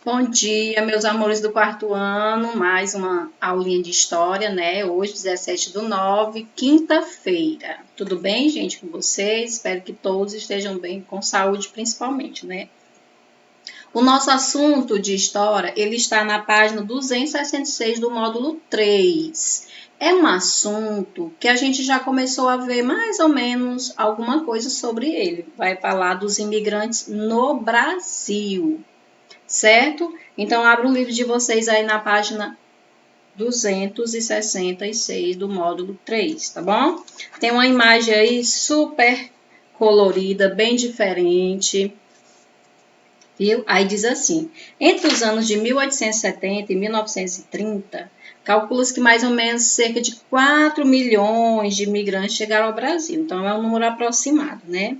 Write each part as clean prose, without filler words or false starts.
Bom dia, meus amores do quarto ano, mais uma aulinha de história, né? Hoje, 17/9, quinta-feira. Tudo bem, gente, com vocês? Espero que todos estejam bem, com saúde principalmente, né? O nosso assunto de história, ele está na página 266 do módulo 3. É um assunto que a gente já começou a ver mais ou menos alguma coisa sobre ele. Vai falar dos imigrantes no Brasil. Certo? Então, abra o livro de vocês aí na página 266 do módulo 3, tá bom? Tem uma imagem aí super colorida, bem diferente, viu? Aí diz assim, entre os anos de 1870 e 1930, calcula-se que mais ou menos cerca de 4 milhões de imigrantes chegaram ao Brasil. Então, é um número aproximado, né?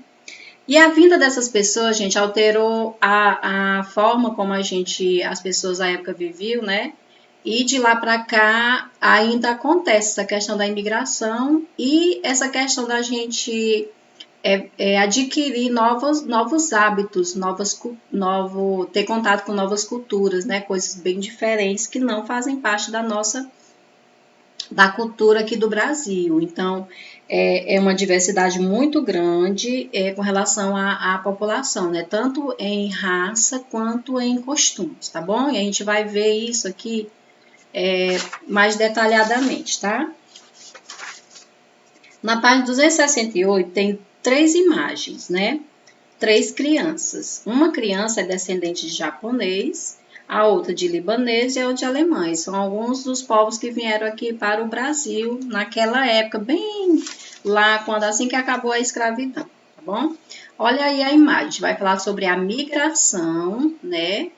E a vinda dessas pessoas, gente, alterou a forma como as pessoas da época viviam, né? E de lá para cá ainda acontece essa questão da imigração e essa questão da gente adquirir novos hábitos, ter contato com novas culturas, né? Coisas bem diferentes que não fazem parte da cultura aqui do Brasil. Então, é uma diversidade muito grande com relação à população, né? Tanto em raça quanto em costumes, tá bom? E a gente vai ver isso aqui mais detalhadamente, tá? Na página 268 tem 3 imagens, né? 3 crianças. Uma criança é descendente de japonês, a outra de libanês e a outra de alemães. São alguns dos povos que vieram aqui para o Brasil naquela época, bem lá, assim que acabou a escravidão, tá bom? Olha aí a imagem, vai falar sobre a migração, né?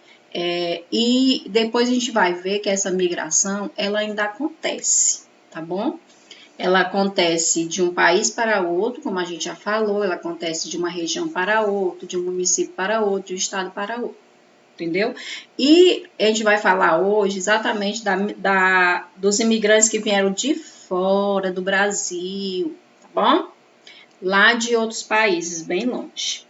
E depois a gente vai ver que essa migração, ela ainda acontece, tá bom? Ela acontece de um país para outro, como a gente já falou, ela acontece de uma região para outra, de um município para outro, de um estado para outro, entendeu? E a gente vai falar hoje exatamente dos imigrantes que vieram de fora do Brasil, tá bom? Lá de outros países, bem longe.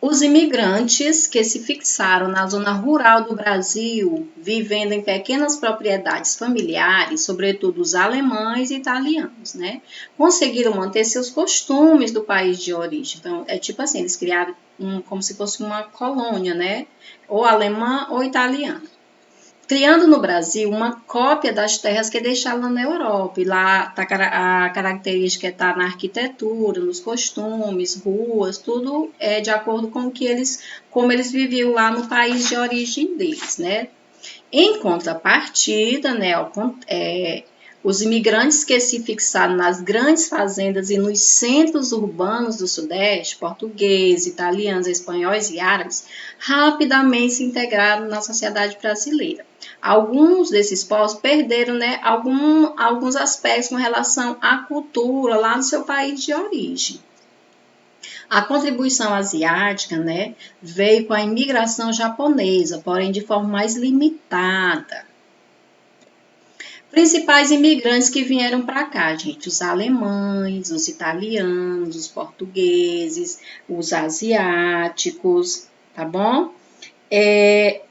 Os imigrantes que se fixaram na zona rural do Brasil, vivendo em pequenas propriedades familiares, sobretudo os alemães e italianos, né? Conseguiram manter seus costumes do país de origem. Então, é tipo assim, eles criaram como se fosse uma colônia, né? Ou alemã ou italiana. Criando no Brasil uma cópia das terras que deixaram na Europa. E lá tá a característica está na arquitetura, nos costumes, ruas, tudo é de acordo com como eles viviam lá no país de origem deles, né? Em contrapartida, né, os imigrantes que se fixaram nas grandes fazendas e nos centros urbanos do Sudeste, portugueses, italianos, espanhóis e árabes, rapidamente se integraram na sociedade brasileira. Alguns desses povos perderam, né, alguns aspectos com relação à cultura lá no seu país de origem. A contribuição asiática, né, veio com a imigração japonesa, porém de forma mais limitada. Principais imigrantes que vieram para cá, gente, os alemães, os italianos, os portugueses, os asiáticos, tá bom?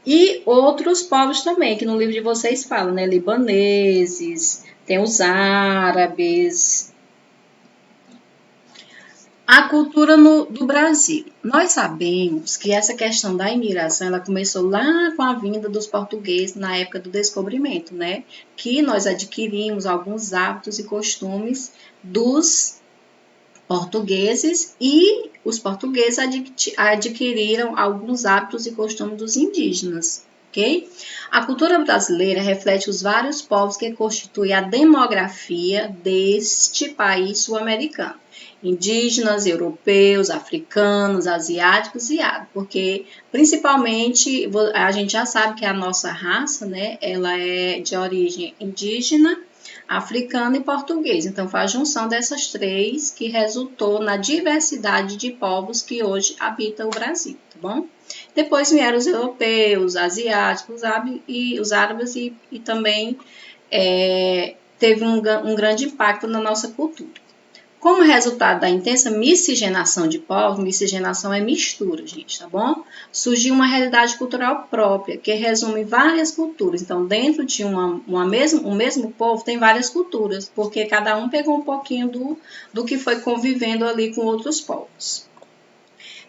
E outros povos também, que no livro de vocês falam, né? Libaneses, tem os árabes. A cultura do Brasil. Nós sabemos que essa questão da imigração, ela começou lá com a vinda dos portugueses na época do descobrimento, né? Que nós adquirimos alguns hábitos e costumes dos portugueses e os portugueses adquiriram alguns hábitos e costumes dos indígenas, ok? A cultura brasileira reflete os vários povos que constituem a demografia deste país sul-americano. Indígenas, europeus, africanos, asiáticos e árabes, porque principalmente a gente já sabe que a nossa raça, né, ela é de origem indígena, africano e português. Então, foi a junção dessas três que resultou na diversidade de povos que hoje habitam o Brasil, tá bom? Depois vieram os europeus, asiáticos, os árabes e também teve um grande impacto na nossa cultura. Como resultado da intensa miscigenação de povos, miscigenação é mistura, gente, tá bom? Surgiu uma realidade cultural própria, que resume várias culturas. Então, dentro de um mesmo povo, tem várias culturas, porque cada um pegou um pouquinho do que foi convivendo ali com outros povos.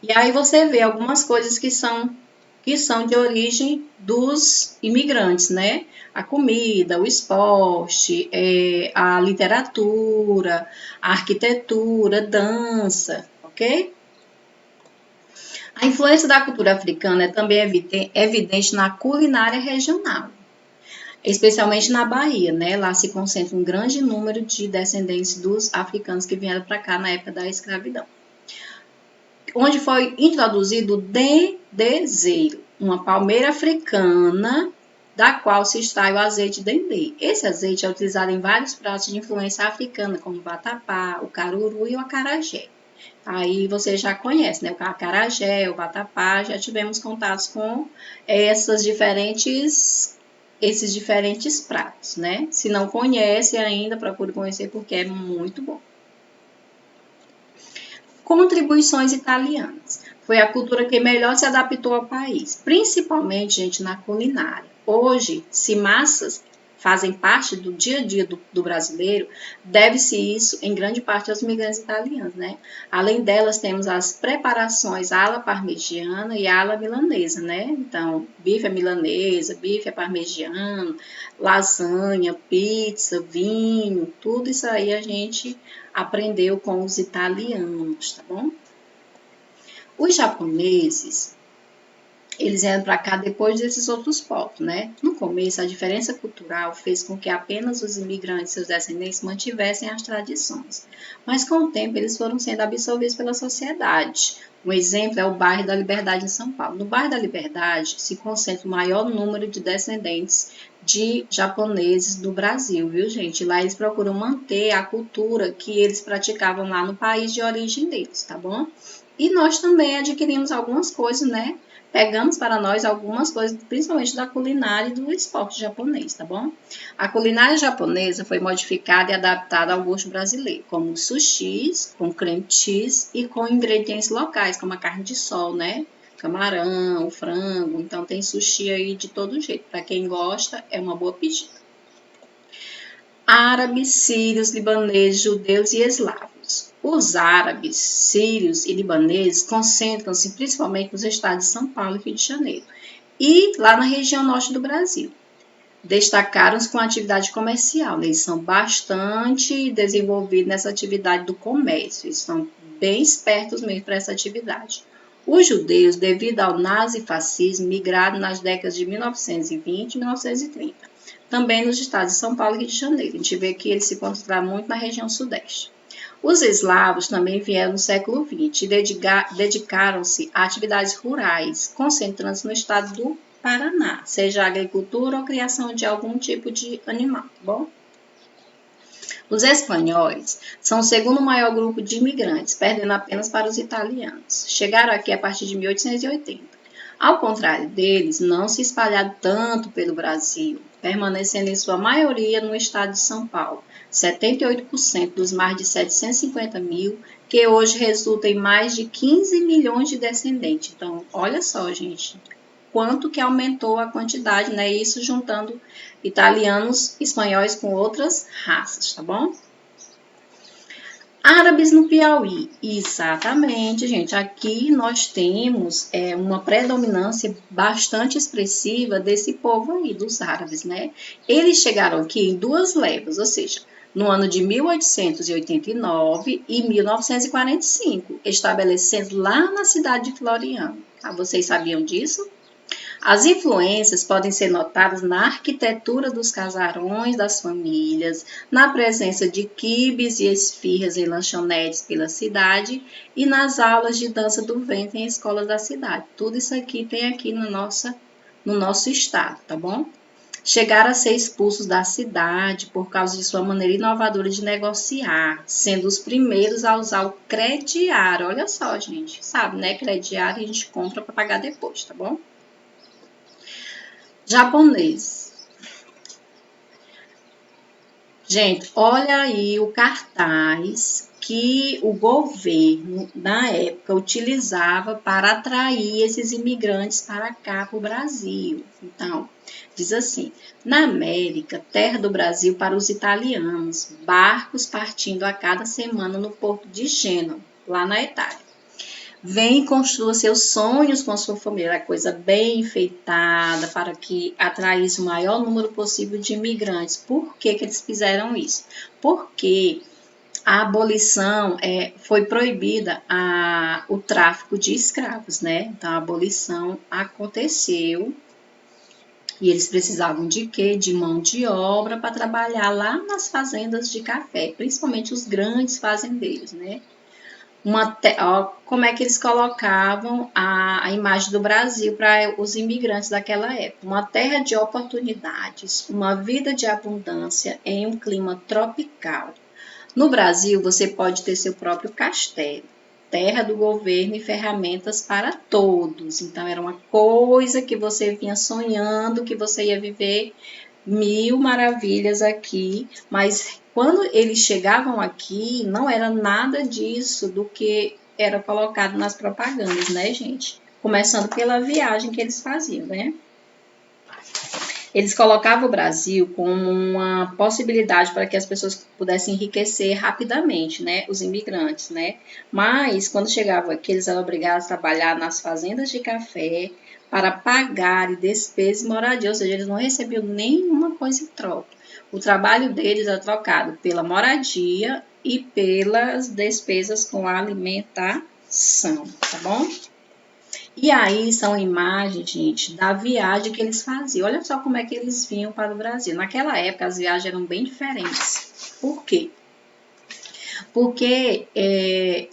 E aí você vê algumas coisas que são de origem dos imigrantes, né? A comida, o esporte, a literatura, a arquitetura, dança, ok? A influência da cultura africana é também evidente na culinária regional, especialmente na Bahia, né? Lá se concentra um grande número de descendentes dos africanos que vieram para cá na época da escravidão, onde foi introduzido o dendezeiro, uma palmeira africana da qual se extrai o azeite dendê. Esse azeite é utilizado em vários pratos de influência africana, como o vatapá, o caruru e o acarajé. Aí você já conhece, né? O acarajé, o vatapá, já tivemos contatos com esses diferentes pratos, né? Se não conhece ainda, procure conhecer porque é muito bom. Contribuições italianas. Foi a cultura que melhor se adaptou ao país, principalmente, gente, na culinária. Hoje, se massas fazem parte do dia a dia do brasileiro, deve-se isso em grande parte aos migrantes italianos, né? Além delas, temos as preparações ala parmegiana e ala milanesa, né? Então, bife à milanesa, bife à parmegiana, lasanha, pizza, vinho, tudo isso aí a gente aprendeu com os italianos, tá bom? Os japoneses, eles vieram para cá depois desses outros povos, né? No começo, a diferença cultural fez com que apenas os imigrantes e seus descendentes mantivessem as tradições. Mas com o tempo, eles foram sendo absorvidos pela sociedade. Um exemplo é o bairro da Liberdade em São Paulo. No bairro da Liberdade se concentra o maior número de descendentes de japoneses do Brasil, viu, gente? Lá eles procuram manter a cultura que eles praticavam lá no país de origem deles, tá bom? E nós também adquirimos algumas coisas, né? Pegamos para nós algumas coisas, principalmente da culinária e do esporte japonês, tá bom? A culinária japonesa foi modificada e adaptada ao gosto brasileiro, como sushis, com creme cheese e com ingredientes locais, como a carne de sol, né? Camarão, frango, então tem sushi aí de todo jeito. Para quem gosta, é uma boa pedida. Árabes, sírios, libaneses, judeus e eslavos. Os árabes, sírios e libaneses concentram-se principalmente nos estados de São Paulo e Rio de Janeiro e lá na região norte do Brasil. Destacaram-se com a atividade comercial, eles são bastante desenvolvidos nessa atividade do comércio, eles estão bem espertos mesmo para essa atividade. Os judeus, devido ao nazifascismo, migraram nas décadas de 1920 e 1930, também nos estados de São Paulo e Rio de Janeiro. A gente vê que eles se concentraram muito na região sudeste. Os eslavos também vieram no século XX e dedicaram-se a atividades rurais, concentrando-se no estado do Paraná, seja agricultura ou criação de algum tipo de animal, tá bom? Os espanhóis são o segundo maior grupo de imigrantes, perdendo apenas para os italianos. Chegaram aqui a partir de 1880. Ao contrário deles, não se espalharam tanto pelo Brasil, permanecendo em sua maioria no estado de São Paulo, 78% dos mais de 750 mil, que hoje resulta em mais de 15 milhões de descendentes. Então, olha só, gente, quanto que aumentou a quantidade, né? Isso juntando italianos, espanhóis com outras raças, tá bom? Árabes no Piauí, exatamente, gente. Aqui nós temos uma predominância bastante expressiva desse povo aí, dos árabes, né? Eles chegaram aqui em duas levas, ou seja, no ano de 1889 e 1945, estabelecendo lá na cidade de Floriano. Ah, vocês sabiam disso? As influências podem ser notadas na arquitetura dos casarões das famílias, na presença de quibes e esfirras em lanchonetes pela cidade e nas aulas de dança do ventre em escolas da cidade. Tudo isso aqui tem aqui no nosso estado, tá bom? Chegaram a ser expulsos da cidade por causa de sua maneira inovadora de negociar, sendo os primeiros a usar o crediário. Olha só, gente, sabe, né? Crediário a gente compra para pagar depois, tá bom? Japonês. Gente, olha aí o cartaz que o governo, na época, utilizava para atrair esses imigrantes para cá, para o Brasil. Então, diz assim: na América, terra do Brasil para os italianos, barcos partindo a cada semana no porto de Gênova, lá na Itália. Vem e construa seus sonhos com a sua família, coisa bem enfeitada para que atraísse o maior número possível de imigrantes. Por que eles fizeram isso? Porque a abolição foi proibida o tráfico de escravos, né? Então, a abolição aconteceu e eles precisavam de quê? De mão de obra para trabalhar lá nas fazendas de café, principalmente os grandes fazendeiros, né? Como é que eles colocavam a imagem do Brasil para os imigrantes daquela época? Uma terra de oportunidades, uma vida de abundância em um clima tropical. No Brasil, você pode ter seu próprio castelo, terra do governo e ferramentas para todos. Então, era uma coisa que você vinha sonhando, que você ia viver mil maravilhas aqui, mas quando eles chegavam aqui, não era nada disso do que era colocado nas propagandas, né, gente? Começando pela viagem que eles faziam, né? Eles colocavam o Brasil como uma possibilidade para que as pessoas pudessem enriquecer rapidamente, né, os imigrantes, né? Mas, quando chegavam aqui, eles eram obrigados a trabalhar nas fazendas de café para pagar despesas e moradia, ou seja, eles não recebiam nenhuma coisa em troca. O trabalho deles era trocado pela moradia e pelas despesas com a alimentação, tá bom? E aí são imagens, gente, da viagem que eles faziam. Olha só como é que eles vinham para o Brasil. Naquela época, as viagens eram bem diferentes. Por quê? Porque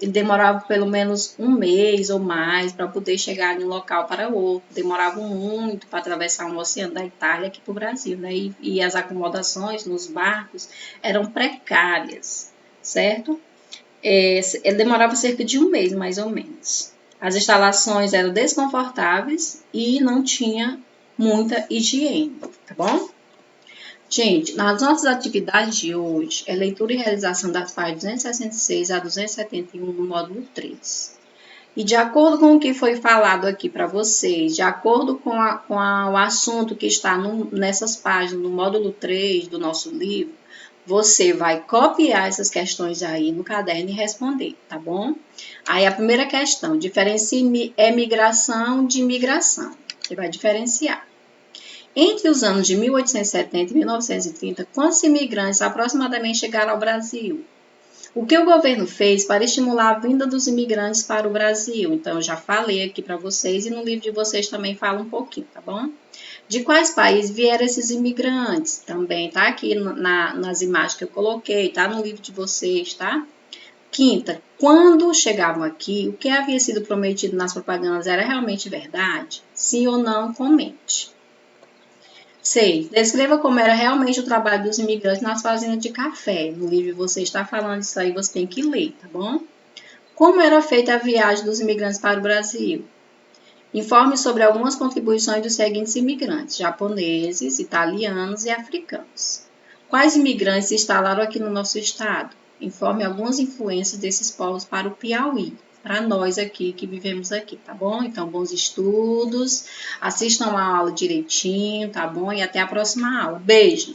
demorava pelo menos um mês ou mais para poder chegar de um local para outro. Demoravam muito para atravessar um oceano da Itália aqui para o Brasil, né? E as acomodações nos barcos eram precárias, certo? Ele demorava cerca de um mês, mais ou menos. As instalações eram desconfortáveis e não tinha muita higiene, tá bom? Gente, nas nossas atividades de hoje, é leitura e realização das páginas 266 a 271 no módulo 3. E de acordo com o que foi falado aqui para vocês, de acordo com o assunto que está nessas páginas, no módulo 3 do nosso livro, você vai copiar essas questões aí no caderno e responder, tá bom? Aí a primeira questão, diferencie emigração de imigração. Você vai diferenciar. Entre os anos de 1870 e 1930, quantos imigrantes aproximadamente chegaram ao Brasil? O que o governo fez para estimular a vinda dos imigrantes para o Brasil? Então, eu já falei aqui para vocês e no livro de vocês também fala um pouquinho, tá bom? De quais países vieram esses imigrantes? Também tá aqui nas imagens que eu coloquei, tá no livro de vocês, tá? Quinta, quando chegavam aqui, o que havia sido prometido nas propagandas era realmente verdade? Sim ou não? Comente. 6. Descreva como era realmente o trabalho dos imigrantes nas fazendas de café. No livro você está falando isso aí, você tem que ler, tá bom? Como era feita a viagem dos imigrantes para o Brasil? Informe sobre algumas contribuições dos seguintes imigrantes: japoneses, italianos e africanos. Quais imigrantes se instalaram aqui no nosso estado? Informe algumas influências desses povos para o Piauí, para nós aqui que vivemos aqui, tá bom? Então, bons estudos, assistam a aula direitinho, tá bom? E até a próxima aula. Beijo!